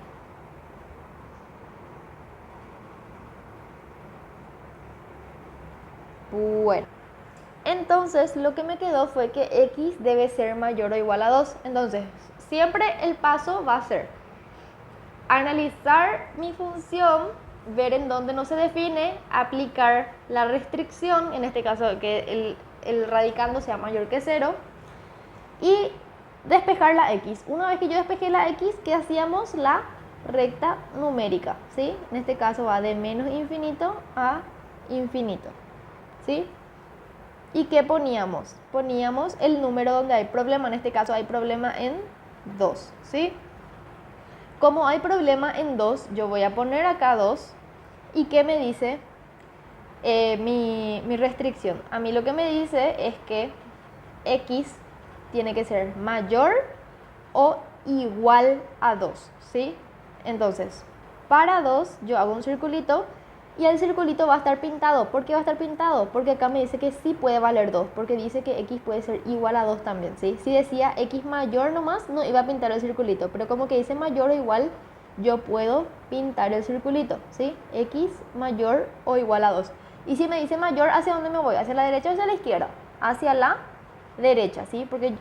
Bueno, entonces lo que me quedó fue que x debe ser mayor o igual a 2. Entonces, siempre el paso va a ser analizar mi función, ver en dónde no se define, aplicar la restricción, en este caso que el radicando sea mayor que 0, y despejar la x. Una vez que yo despejé la x, ¿qué hacíamos? La recta numérica, ¿sí? En este caso va de menos infinito a infinito, ¿sí? ¿Y qué poníamos? Poníamos el número donde hay problema, en este caso hay problema en 2, ¿sí? Como hay problema en 2, yo voy a poner acá 2. ¿Y qué me dice mi restricción? A mí lo que me dice es que x tiene que ser mayor o igual a 2, ¿sí? Entonces, para 2 yo hago un circulito y el circulito va a estar pintado. ¿Por qué va a estar pintado? Porque acá me dice que sí puede valer 2, porque dice que x puede ser igual a 2 también, ¿sí? Si decía x mayor nomás, no iba a pintar el circulito, pero como que dice mayor o igual, yo puedo pintar el circulito, ¿sí? X mayor o igual a 2. Y si me dice mayor, ¿hacia dónde me voy? ¿Hacia la derecha o hacia la izquierda? Hacia la derecha, ¿sí? Porque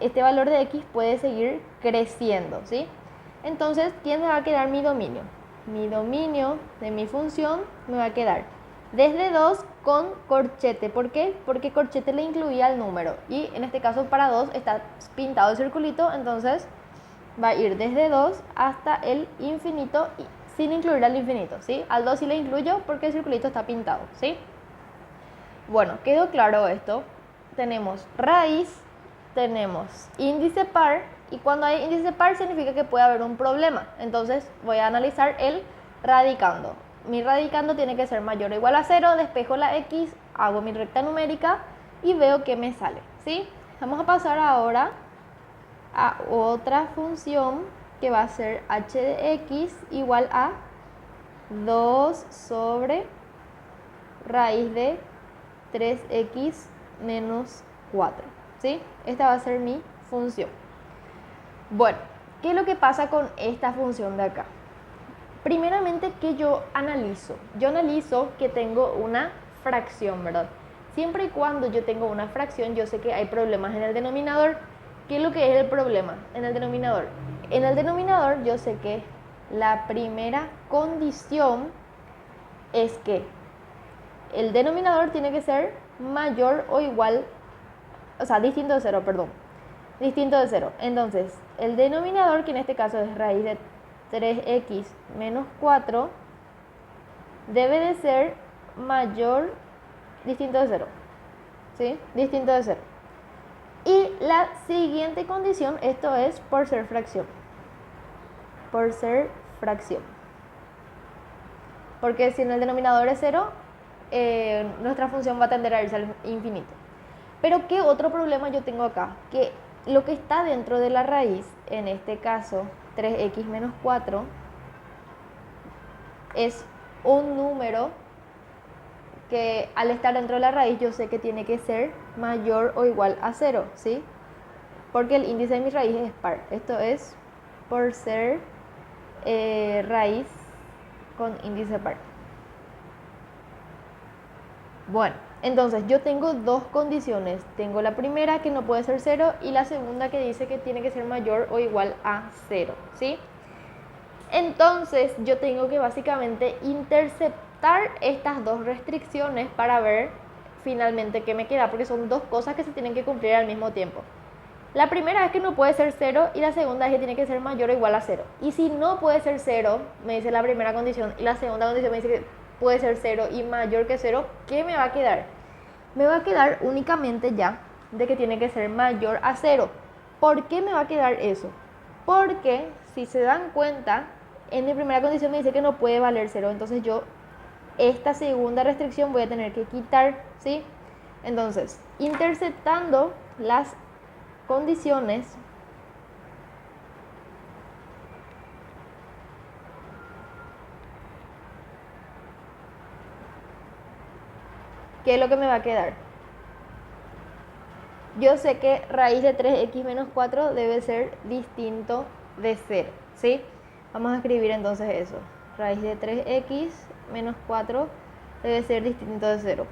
este valor de x puede seguir creciendo, ¿sí? Entonces, ¿quién me va a quedar mi dominio? Mi dominio de mi función me va a quedar desde 2 con corchete. ¿Por qué? Porque corchete le incluía el número. Y en este caso para 2 está pintado el circulito, entonces va a ir desde 2 hasta el infinito sin incluir al infinito, ¿sí? Al 2 sí le incluyo porque el circulito está pintado, ¿sí? Bueno, quedó claro esto. Tenemos raíz, tenemos índice par, y cuando hay índice par significa que puede haber un problema. Entonces voy a analizar el radicando. Mi radicando tiene que ser mayor o igual a 0, despejo la x, hago mi recta numérica y veo que me sale, ¿sí? Vamos a pasar ahora a otra función que va a ser h de x igual a 2 sobre raíz de 3x menos 4, ¿sí? Esta va a ser mi función. Bueno, ¿qué es lo que pasa con esta función de acá? Primeramente, ¿qué yo analizo? Yo analizo que tengo una fracción, ¿verdad? Siempre y cuando yo tengo una fracción, yo sé que hay problemas en el denominador. ¿Qué es lo que es el problema en el denominador? En el denominador yo sé que la primera condición es que el denominador tiene que ser mayor o igual, o sea, distinto de 0, perdón. Distinto de 0. Entonces, el denominador, que en este caso es raíz de 3x menos 4, debe de ser mayor, distinto de 0. ¿Sí? Distinto de 0. Y la siguiente condición, esto es por ser fracción. Por ser fracción. Porque si en el denominador es 0, nuestra función va a tender a irse al infinito. Pero ¿qué otro problema yo tengo acá? Que lo que está dentro de la raíz, en este caso 3x menos 4, es un número que al estar dentro de la raíz yo sé que tiene que ser mayor o igual a 0, ¿sí? Porque el índice de mi raíz es par. Esto es por ser raíz con índice par. Bueno, entonces yo tengo dos condiciones. Tengo la primera que no puede ser 0 y la segunda que dice que tiene que ser mayor o igual a 0, ¿sí? Entonces yo tengo que básicamente interceptar estas dos restricciones para ver finalmente qué me queda, porque son dos cosas que se tienen que cumplir al mismo tiempo. La primera es que no puede ser 0 y la segunda es que tiene que ser mayor o igual a 0. Y si no puede ser 0, me dice la primera condición, y la segunda condición me dice que puede ser 0 y mayor que 0, ¿qué me va a quedar? Me va a quedar únicamente ya de que tiene que ser mayor a 0. ¿Por qué me va a quedar eso? Porque si se dan cuenta, en mi primera condición me dice que no puede valer 0. Entonces yo esta segunda restricción voy a tener que quitar, ¿sí? Entonces, interceptando las condiciones, ¿qué es lo que me va a quedar? yo sé que raíz de 3x menos 4 debe ser distinto de 0, ¿sí? Vamos a escribir entonces eso. Raíz de 3x menos 4 debe ser distinto de 0.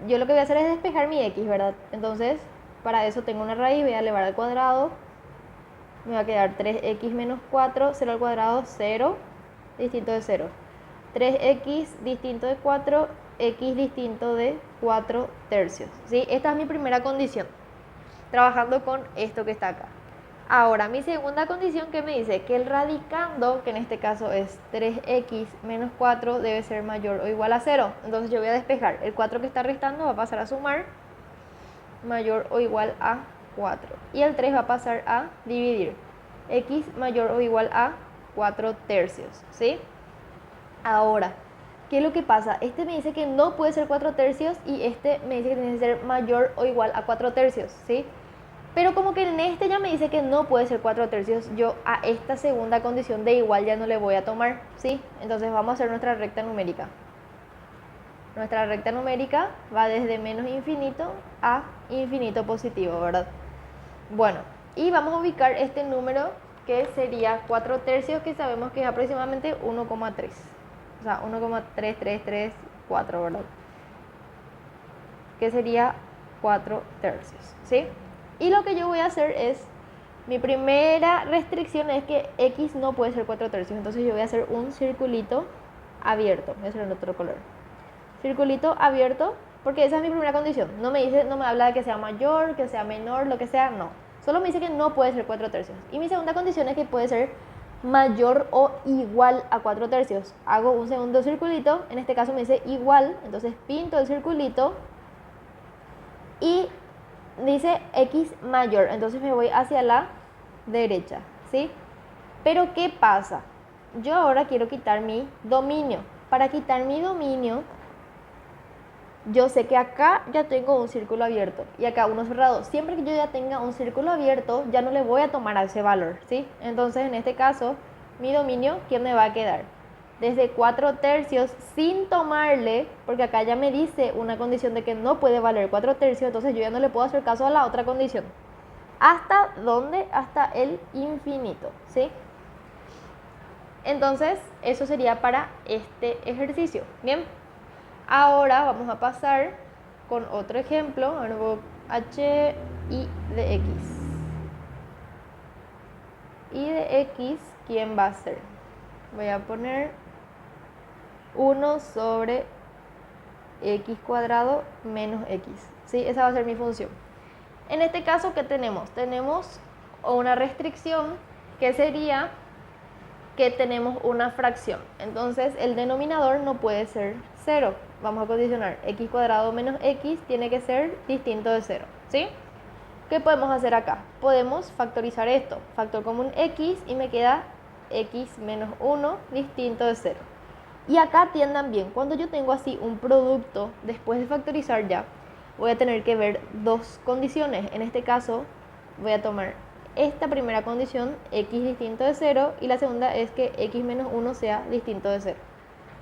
Yo lo que voy a hacer es despejar mi x, ¿verdad? Entonces, para eso tengo una raíz, voy a elevar al cuadrado. Me va a quedar 3x menos 4, 0 al cuadrado, 0, distinto de 0. 3x distinto de 4, x distinto de 4 tercios. ¿Sí? Esta es mi primera condición, trabajando con esto que está acá. Ahora, mi segunda condición que me dice que el radicando, que en este caso es 3x menos 4, debe ser mayor o igual a 0. Entonces yo voy a despejar. El 4 que está restando va a pasar a sumar, mayor o igual a 4. Y el 3 va a pasar a dividir. X mayor o igual a 4 tercios. ¿Sí? Ahora, ¿qué es lo que pasa? Este me dice que no puede ser 4 tercios y este me dice que tiene que ser mayor o igual a 4 tercios. ¿Sí? Pero como que en este ya me dice que no puede ser 4 tercios, yo a esta segunda condición de igual ya no le voy a tomar, ¿sí? Entonces vamos a hacer nuestra recta numérica. Nuestra recta numérica va desde menos infinito a infinito positivo, ¿verdad? Bueno, y vamos a ubicar este número que sería 4 tercios, que sabemos que es aproximadamente 1,3. O sea, 1,3334, ¿verdad? Que sería 4 tercios, ¿sí? Y lo que yo voy a hacer es, mi primera restricción es que x no puede ser 4 tercios. Entonces yo voy a hacer un circulito abierto. Voy a hacer en otro color. Circulito abierto, porque esa es mi primera condición. No me habla de que sea mayor, que sea menor, lo que sea, no. Solo me dice que no puede ser 4 tercios. Y mi segunda condición es que puede ser mayor o igual a 4 tercios. Hago un segundo circulito, en este caso me dice igual, entonces pinto el circulito y dice x mayor, entonces me voy hacia la derecha, ¿sí? Pero ¿qué pasa? Yo ahora quiero quitar mi dominio. Para quitar mi dominio, yo sé que acá ya tengo un círculo abierto y acá uno cerrado. Siempre que yo ya tenga un círculo abierto, ya no le voy a tomar a ese valor, ¿sí? Entonces, en este caso, mi dominio, ¿quién me va a quedar? Desde 4 tercios sin tomarle, porque acá ya me dice una condición de que no puede valer 4 tercios, entonces yo ya no le puedo hacer caso a la otra condición. ¿Hasta dónde? Hasta el infinito, ¿sí? Entonces, eso sería para este ejercicio. Bien, ahora vamos a pasar con otro ejemplo. Ahora voy h y de x. Y de x, ¿quién va a ser? Voy a poner 1 sobre x cuadrado menos x. ¿Sí? Esa va a ser mi función. En este caso, ¿qué tenemos? Tenemos una restricción que sería que tenemos una fracción. Entonces, el denominador no puede ser 0. Vamos a condicionar x cuadrado menos x tiene que ser distinto de 0. ¿Sí? ¿Qué podemos hacer acá? Podemos factorizar esto. Factor común x y me queda x menos 1 distinto de 0. Y acá atiendan bien, cuando yo tengo así un producto, después de factorizar ya, voy a tener que ver dos condiciones. En este caso, voy a tomar esta primera condición, x distinto de 0, y la segunda es que x menos 1 sea distinto de 0.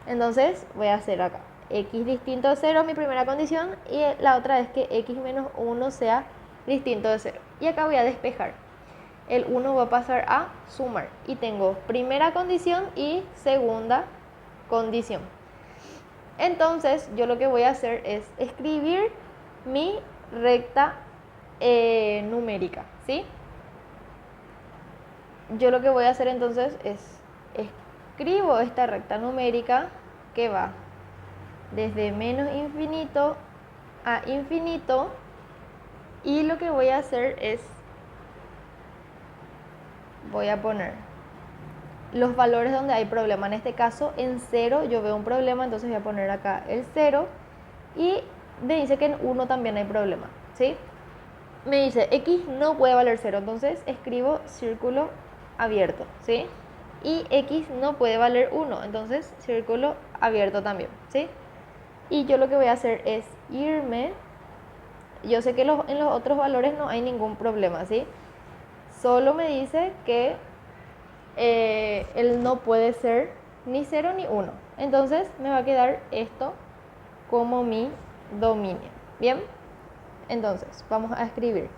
Entonces, voy a hacer acá x distinto de 0, mi primera condición, y la otra es que x menos 1 sea distinto de 0. Y acá voy a despejar. El 1 va a pasar a sumar. Y tengo primera condición y segunda condición. Entonces, yo lo que voy a hacer es escribir mi recta numérica, ¿sí? Yo lo que voy a hacer entonces es escribo esta recta numérica que va desde menos infinito a infinito, y lo que voy a hacer es voy a poner los valores donde hay problema. En este caso, en 0 yo veo un problema, entonces voy a poner acá el 0, y me dice que en 1 también hay problema, ¿sí? Me dice x no puede valer 0, entonces escribo círculo abierto, ¿sí? Y x no puede valer 1, entonces círculo abierto también, ¿sí? Y yo lo que voy a hacer es irme, yo sé que en los otros valores no hay ningún problema, ¿sí? Solo me dice que él no puede ser ni 0 ni 1. Entonces me va a quedar esto como mi dominio. Bien, Entonces, vamos a escribir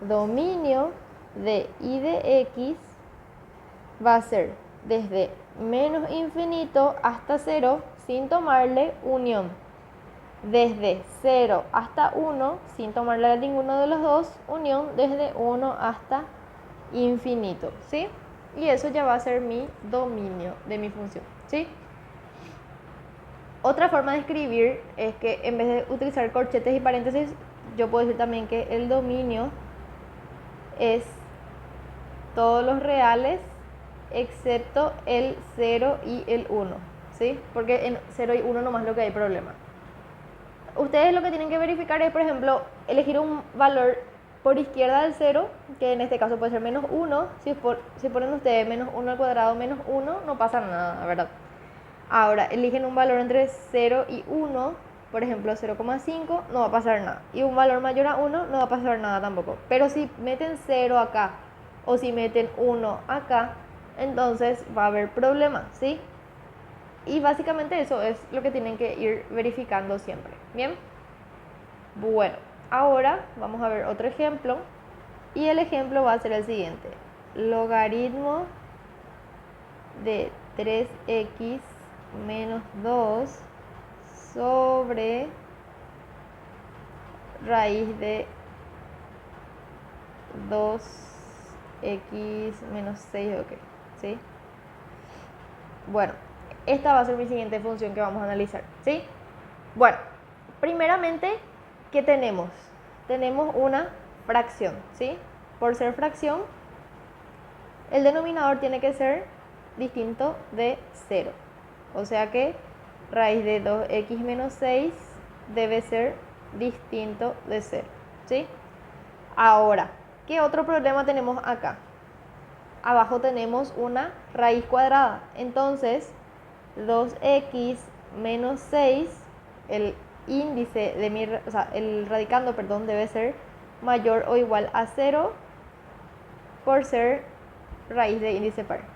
dominio de y de x va a ser desde menos infinito hasta 0 sin tomarle unión. Desde 0 hasta 1 sin tomarle a ninguno de los dos unión, desde 1 hasta infinito, ¿sí? Y eso ya va a ser mi dominio de mi función, ¿sí? Otra forma de escribir es que en vez de utilizar corchetes y paréntesis, yo puedo decir también que el dominio es todos los reales excepto el 0 y el 1, ¿sí? Porque en 0 y 1 nomás lo que hay problema. Ustedes lo que tienen que verificar es, por ejemplo, elegir un valor por izquierda del 0, que en este caso puede ser menos 1. Si ponen ustedes menos 1 al cuadrado menos 1, no pasa nada, ¿verdad? Ahora, eligen un valor entre 0 y 1, por ejemplo 0,5, no va a pasar nada. Y un valor mayor a 1 no va a pasar nada tampoco. Pero si meten 0 acá o si meten 1 acá, entonces va a haber problemas, ¿sí? Y básicamente eso es lo que tienen que ir verificando siempre. ¿Bien? Bueno, ahora vamos a ver otro ejemplo. Y el ejemplo va a ser el siguiente. Logaritmo de 3x menos 2 sobre raíz de 2x menos 6, ok, ¿sí? Bueno, esta va a ser mi siguiente función que vamos a analizar, ¿sí? Bueno, primeramente, ¿qué tenemos? Tenemos una fracción, ¿sí? Por ser fracción, el denominador tiene que ser distinto de 0. O sea que raíz de 2x menos 6 debe ser distinto de 0, ¿sí? Ahora, ¿qué otro problema tenemos acá? Abajo tenemos una raíz cuadrada. Entonces, 2x menos 6, el índice de mi, o sea, el radicando, perdón, debe ser mayor o igual a 0 por ser raíz de índice par.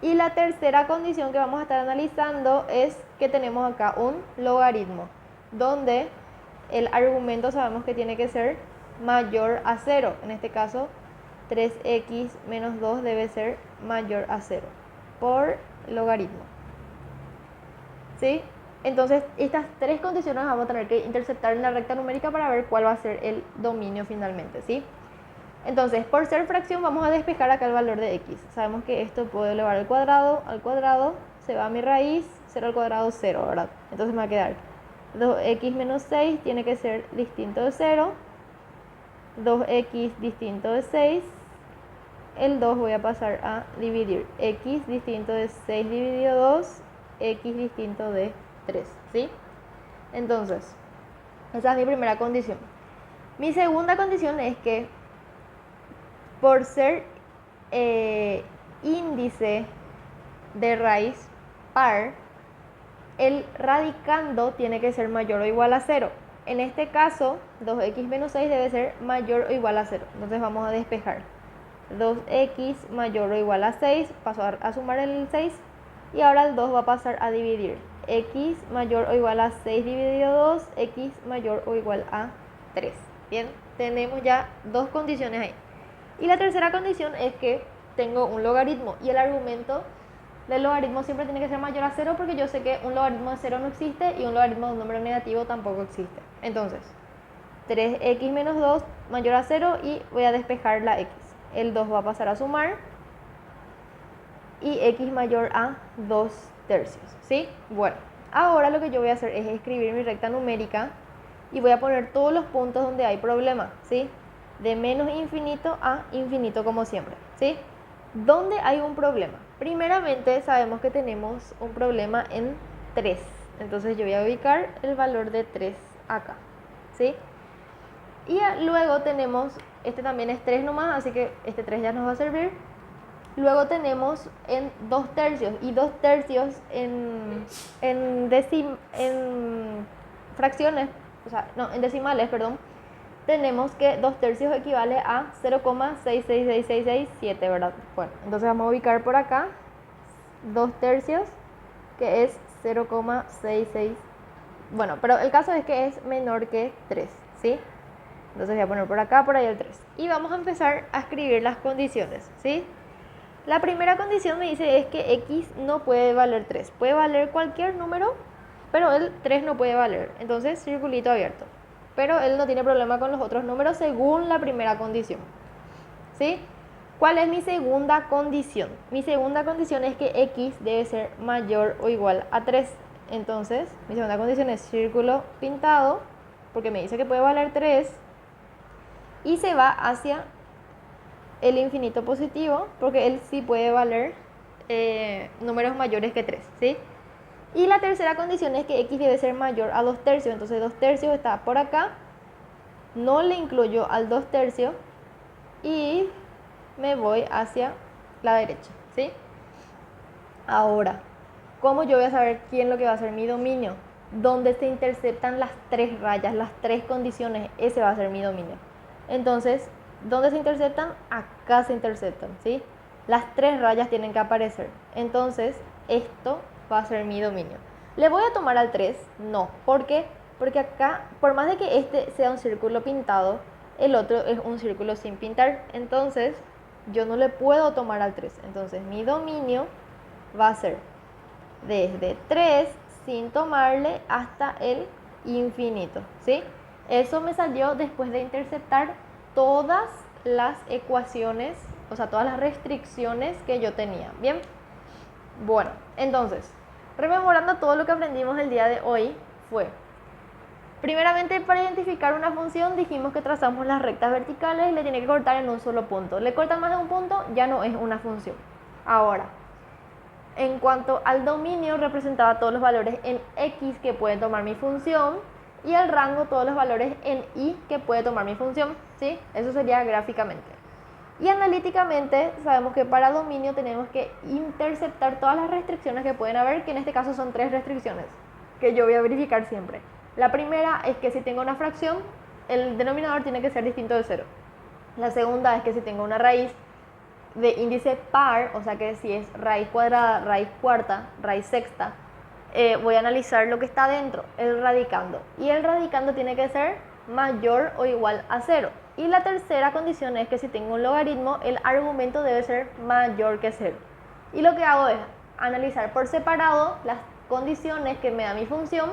Y la tercera condición que vamos a estar analizando es que tenemos acá un logaritmo, donde el argumento sabemos que tiene que ser mayor a 0. En este caso, 3x menos 2 debe ser mayor a 0 por logaritmo, ¿sí? Entonces, estas tres condiciones vamos a tener que interceptar en la recta numérica para ver cuál va a ser el dominio finalmente, ¿sí? Entonces, por ser fracción vamos a despejar acá el valor de x. Sabemos que esto puedo elevar al cuadrado, se va a mi raíz, 0 al cuadrado, 0, ¿verdad? Entonces me va a quedar 2x menos 6 tiene que ser distinto de 0, 2x distinto de 6, el 2 voy a pasar a dividir, x distinto de 6 dividido 2, x distinto de 3, ¿sí? Entonces, esa es mi primera condición. Mi segunda condición es que por ser índice de raíz par, el radicando tiene que ser mayor o igual a 0. En este caso, 2x menos 6 debe ser mayor o igual a 0. Entonces vamos a despejar. 2x mayor o igual a 6, paso a sumar el 6 y ahora el 2 va a pasar a dividir. X mayor o igual a 6 dividido 2, x mayor o igual a 3. Bien, tenemos ya dos condiciones ahí. Y la tercera condición es que tengo un logaritmo y el argumento del logaritmo siempre tiene que ser mayor a 0 porque yo sé que un logaritmo de 0 no existe y un logaritmo de un número negativo tampoco existe. Entonces, 3x menos 2 mayor a 0 y voy a despejar la x. El 2 va a pasar a sumar y x mayor a 2 tercios, ¿sí? Bueno, ahora lo que yo voy a hacer es escribir mi recta numérica y voy a poner todos los puntos donde hay problema, ¿sí? De menos infinito a infinito como siempre, ¿sí? ¿Dónde hay un problema? Primeramente sabemos que tenemos un problema en 3. Entonces yo voy a ubicar el valor de 3 acá, ¿sí? Y luego tenemos, este también es 3 nomás, así que este 3 ya nos va a servir. Luego tenemos en 2 tercios y 2 tercios en fracciones, o sea, no, en decimales, perdón. Tenemos que 2 tercios equivale a 0,66667, ¿verdad? Bueno, entonces vamos a ubicar por acá 2 tercios, que es 0,66. Bueno, pero el caso es que es menor que 3, ¿sí? Entonces voy a poner por acá, por ahí el 3. Y vamos a empezar a escribir las condiciones, ¿sí? La primera condición me dice es que x no puede valer 3. Puede valer cualquier número, pero el 3 no puede valer. Entonces, circulito abierto. Pero él no tiene problema con los otros números según la primera condición, ¿sí? ¿Cuál es mi segunda condición? Mi segunda condición es que x debe ser mayor o igual a 3. Entonces, mi segunda condición es círculo pintado, porque me dice que puede valer 3, y se va hacia el infinito positivo, porque él sí puede valer números mayores que 3, ¿sí? Y la tercera condición es que x debe ser mayor a 2 tercios, entonces 2 tercios está por acá, no le incluyo al 2 tercios y me voy hacia la derecha, ¿sí? Ahora, ¿cómo yo voy a saber quién es lo que va a ser mi dominio? Donde se interceptan las tres rayas, las tres condiciones, ese va a ser mi dominio. Entonces, ¿dónde se interceptan? Acá se interceptan, ¿sí? Las tres rayas tienen que aparecer. Entonces, esto va a ser mi dominio. ¿Le voy a tomar al 3? No. ¿Por qué? Porque acá, por más de que este sea un círculo pintado, el otro es un círculo sin pintar. Entonces, yo no le puedo tomar al 3. Entonces, mi dominio va a ser desde 3 sin tomarle hasta el infinito, ¿sí? Eso me salió después de interceptar todas las ecuaciones, o sea, todas las restricciones que yo tenía, ¿bien? Bueno, entonces, rememorando todo lo que aprendimos el día de hoy, fue, primeramente, para identificar una función dijimos que trazamos las rectas verticales y le tiene que cortar en un solo punto. Le cortan más de un punto, ya no es una función. Ahora, en cuanto al dominio, representaba todos los valores en x que puede tomar mi función y el rango todos los valores en y que puede tomar mi función, ¿sí? Eso sería gráficamente. Y analíticamente sabemos que para dominio tenemos que interceptar todas las restricciones que pueden haber, que en este caso son 3 restricciones, que yo voy a verificar siempre. La primera es que si tengo una fracción, el denominador tiene que ser distinto de 0. La segunda es que si tengo una raíz de índice par, o sea que si es raíz cuadrada, raíz cuarta, raíz sexta, voy a analizar lo que está dentro, el radicando. Y el radicando tiene que ser mayor o igual a 0. Y la tercera condición es que si tengo un logaritmo, el argumento debe ser mayor que 0. Y lo que hago es analizar por separado las condiciones que me da mi función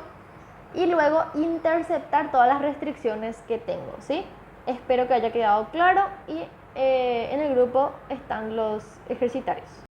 y luego interceptar todas las restricciones que tengo, ¿sí? Espero que haya quedado claro y en el grupo están los ejercitarios.